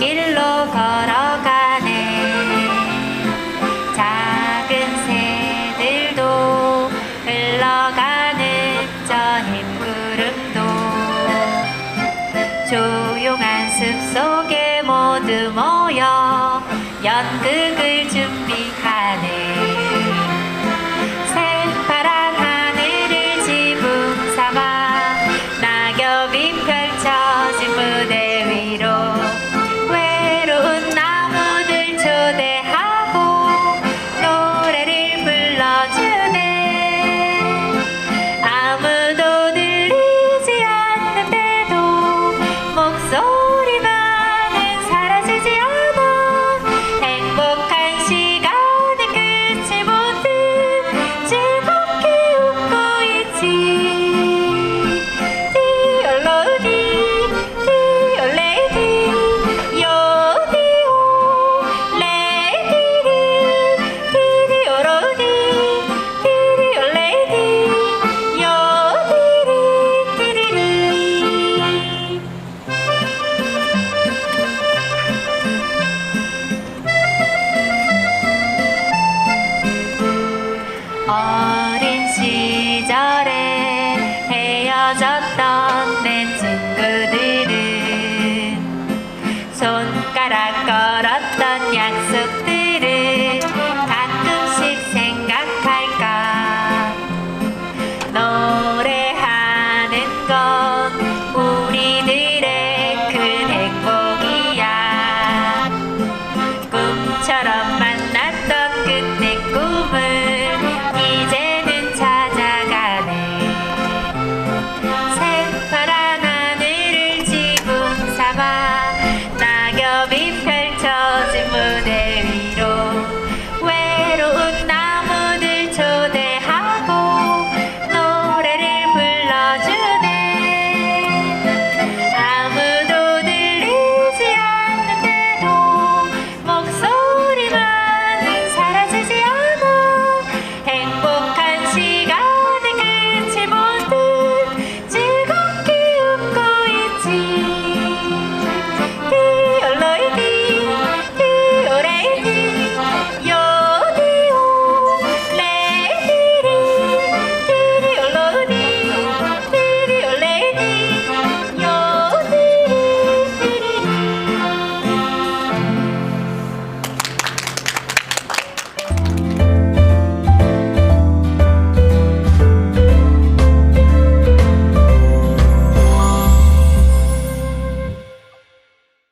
푸른숲길로 걸어가네. 작은 새들도 흘러가는 저 흰구름도 조용한 숲속에 모두 모여 연극을 준비하네. 새파란 하늘을 지붕 삼아 낙엽이 펼쳐진 무대 위로 외로운 나무들 초대하고 노래를 불러주네. 아무도 들리지 않는데도 목소리만은 사라지지 않아. 행복한 시간을 끝을 못 듯 즐겁게 웃고 있지. Dear Lady, dear lady, yo dear lady, dear Lady, dear lady, yo dear. 어린 시절에 헤어졌던 내 친구들은 손가락